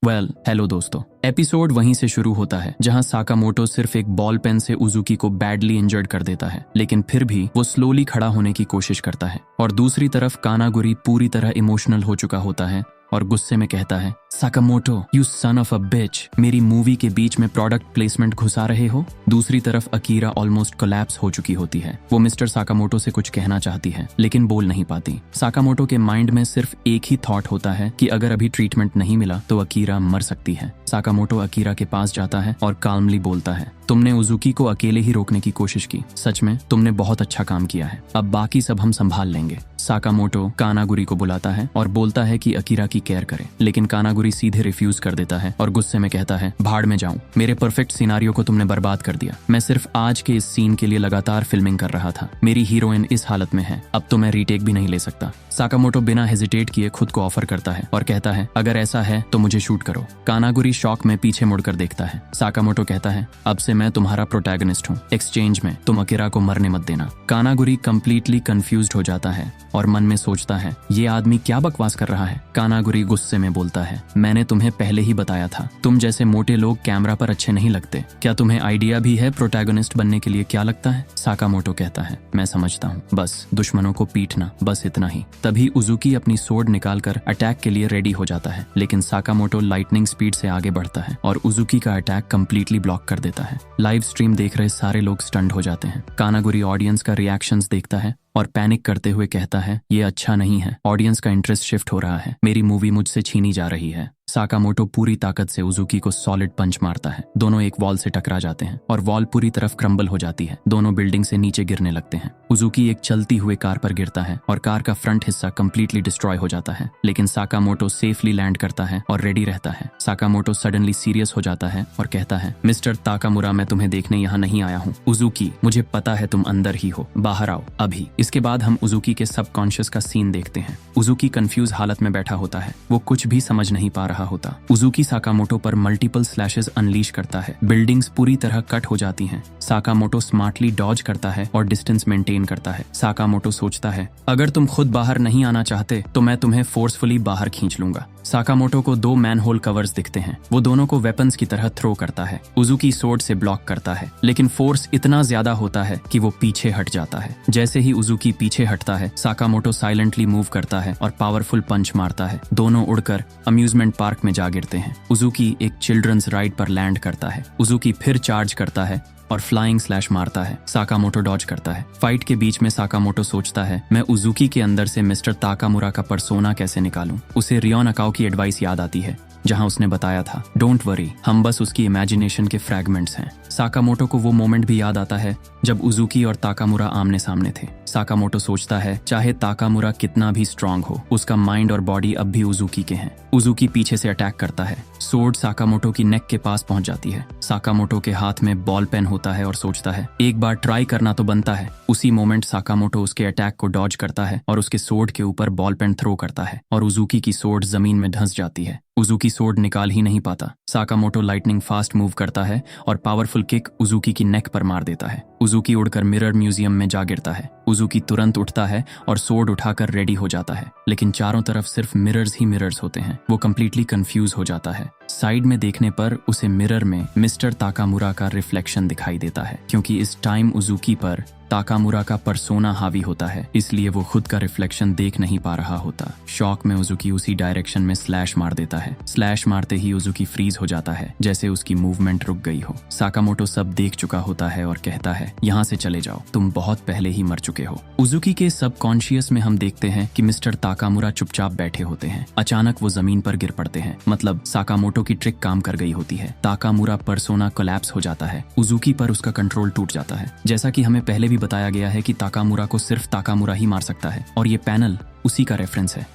Hello दोस्तों। Episode वहीं से शुरू होता है जहां साकामोटो सिर्फ एक बॉल पेन से उजुकी को बैडली इंजर्ड कर देता है, लेकिन फिर भी वो स्लोली खड़ा होने की कोशिश करता है। और दूसरी तरफ कानागुरी पूरी तरह इमोशनल हो चुका होता है और गुस्से में कहता है, Sakamoto you son of a bitch, मेरी मूवी के बीच में प्रोडक्ट प्लेसमेंट घुसा रहे हो। दूसरी तरफ अकीरा ऑलमोस्ट कोलैप्स हो चुकी होती है। वो मिस्टर साकामोटो से कुछ कहना चाहती है लेकिन बोल नहीं पाती। साकामोटो के माइंड में सिर्फ एक ही थॉट होता है कि अगर अभी ट्रीटमेंट नहीं मिला तो अकीरा मर सकती है। साकामोटो अकीरा के पास जाता है और काल्मली बोलता है, तुमने उजुकी को अकेले ही रोकने की कोशिश की, सच में तुमने बहुत अच्छा काम किया है, अब बाकी सब हम संभाल लेंगे। साकामोटो कानागुरी को बुलाता है और बोलता है कि अकीरा की केयर करे, लेकिन कानागुरी सीधे रिफ्यूज कर देता है और गुस्से में कहता है, भाड़ में जाऊं, मेरे परफेक्ट सिनारियो को तुमने बर्बाद कर दिया। मैं सिर्फ आज के इस सीन के लिए लगातार फिल्मिंग कर रहा था। मेरी हीरोइन इस हालत में है, अब तो मैं रीटेक भी नहीं ले सकता। साकामोटो बिना हेजिटेट किए खुद को ऑफर करता है और कहता है, अगर ऐसा है तो मुझे शूट करो। कानागुरी शॉक में पीछे मुड़कर देखता है। साकामोटो कहता है, अब से मैं तुम्हारा प्रोटैगनिस्ट हूँ, एक्सचेंज में तुम अकीरा को मरने मत देना। कानागुरी कंप्लीटली कंफ्यूज्ड हो जाता है और मन में सोचता है, ये आदमी क्या बकवास कर रहा है। कानागुरी गुस्से में बोलता है, मैंने तुम्हें पहले ही बताया था, तुम जैसे मोटे लोग कैमरा पर अच्छे नहीं लगते। क्या तुम्हें आइडिया भी है प्रोटैगनिस्ट बनने के लिए क्या लगता है? साकामोटो कहता है, मैं समझता हूँ, बस दुश्मनों को पीटना, बस इतना ही। तभी उजुकी अपनी सोर्ड निकालकर अटैक के लिए रेडी हो जाता है, लेकिन साकामोटो लाइटनिंग स्पीड से आगे बढ़ता है और उजुकी का अटैक कंप्लीटली ब्लॉक कर देता है। लाइव स्ट्रीम देख रहे सारे लोग स्टंड हो जाते हैं। कानागुरी ऑडियंस का रिएक्शंस देखता है और पैनिक करते हुए कहता है, ये अच्छा नहीं है, ऑडियंस का इंटरेस्ट शिफ्ट हो रहा है, मेरी मूवी मुझसे छीनी जा रही है। साकामोटो पूरी ताकत से उजुकी को सॉलिड पंच मारता है। दोनों एक वॉल से टकरा जाते हैं और वॉल पूरी तरफ क्रम्बल हो जाती है। दोनों बिल्डिंग से नीचे गिरने लगते हैं। उजुकी एक चलती हुए कार पर गिरता है और कार का फ्रंट हिस्सा कंप्लीटली डिस्ट्रॉय हो जाता है, लेकिन साकामोटो सेफली लैंड करता है और रेडी रहता है। साकामोटो सडनली सीरियस हो जाता है और कहता है, मिस्टर ताकामुरा, मैं तुम्हें देखने यहाँ नहीं आया हूँ। उजुकी, मुझे पता है तुम अंदर ही हो, बाहर आओ अभी। इसके बाद हम उजुकी के सबकॉन्शियस का सीन देखते हैं। उजुकी कंफ्यूज हालत में बैठा होता है, वो कुछ भी समझ नहीं पा रहा होता। उजुकी साकामोटो पर मल्टीपल स्लैशेस अनलीश करता है। बिल्डिंग्स पूरी तरह कट हो जाती हैं। साकामोटो स्मार्टली डॉज करता है और डिस्टेंस मेंटेन करता है। साकामोटो सोचता है, अगर तुम खुद बाहर नहीं आना चाहते तो मैं तुम्हें फोर्सफुली बाहर खींच लूंगा। साकामोटो को 2 मैनहोल कवर्स दिखते हैं। वो दोनों को वेपन्स की तरह थ्रो करता है। उजुकी सोर्ड से ब्लॉक करता है, लेकिन फोर्स इतना ज्यादा होता है कि वो पीछे हट जाता है। जैसे ही उजुकी पीछे हटता है, साकामोटो साइलेंटली मूव करता है और पावरफुल पंच मारता है। दोनों उड़कर अम्यूजमेंट पार्क में जा गिरते हैं। उजुकी एक चिल्ड्रंस राइड पर लैंड करता है। उजुकी फिर चार्ज करता है और फ्लाइंग स्लैश मारता है। साकामोटो डॉज करता है। फाइट के बीच में साकामोटो सोचता है, मैं उजुकी के अंदर से मिस्टर ताकामुरा का पर्सोना कैसे निकालूं। उसे रियोन अकाओ की एडवाइस याद आती है, जहां उसने बताया था, डोंट वरी, हम बस उसकी इमेजिनेशन के फ्रैगमेंट्स हैं। साकामोटो को वो मोमेंट भी याद आता है जब उजुकी और ताकामुरा आमने सामने थे। साकामोटो सोचता है, चाहे ताकामुरा कितना भी स्ट्रांग हो, उसका माइंड और बॉडी अब भी उजुकी के हैं। उजुकी पीछे से अटैक करता है। सोर्ड साकामोटो की नेक के पास पहुंच जाती है। साकामोटो के हाथ में बॉल पेन होता है और सोचता है, एक बार ट्राई करना तो बनता है। उसी मोमेंट साकामोटो उसके अटैक को डॉज करता है और उसके सोर्ड के ऊपर बॉल पेन थ्रो करता है और उजुकी की सोर्ड जमीन में धंस जाती है। उजुकी सोर्ड निकाल ही नहीं पाता। साकामोटो लाइटनिंग फास्ट मूव करता है और पावरफुल किक उजुकी की नेक पर मार देता है। उजुकी उड़कर मिरर म्यूजियम में जा गिरता है। उजुकी तुरंत उठता है और सोर्ड उठाकर रेडी हो जाता है, लेकिन चारों तरफ सिर्फ मिरर्स ही मिरर्स होते हैं। वो कंप्लीटली कंफ्यूज हो जाता है। साइड में देखने पर उसे मिरर में मिस्टर ताकामुरा का रिफ्लेक्शन दिखाई देता है, क्योंकि इस टाइम उजुकी पर ताकामुरा का पर्सोना हावी होता है, इसलिए वो खुद का रिफ्लेक्शन देख नहीं पा रहा होता। शॉक में उजुकी उसी डायरेक्शन में स्लैश मार देता है। स्लैश मारते ही उजुकी फ्रीज हो जाता है, जैसे उसकी मूवमेंट रुक गई हो। साकामोटो सब देख चुका होता है और कहता है, यहाँ से चले जाओ, तुम बहुत पहले ही मर चुके हो। उजुकी के सबकॉन्शियस में हम देखते हैं कि मिस्टर ताकामुरा चुपचाप बैठे होते हैं। अचानक वो जमीन पर गिर पड़ते हैं, मतलब साकामोटो की ट्रिक काम कर गई होती है। ताकामुरा पर्सोना कोलैप्स हो जाता है। उजुकी पर उसका कंट्रोल टूट जाता है। जैसा कि हमें पहले भी बताया गया है कि ताकामुरा को सिर्फ ताकामुरा ही मार सकता है और ये पैनल उसी का रेफरेंस है।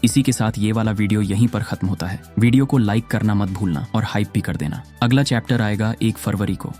इसी के साथ ये वाला वीडियो यहीं पर खत्म होता है। वीडियो को लाइक करना मत भूलना और हाइप भी कर देना। अगला चैप्टर आएगा 1 फरवरी को।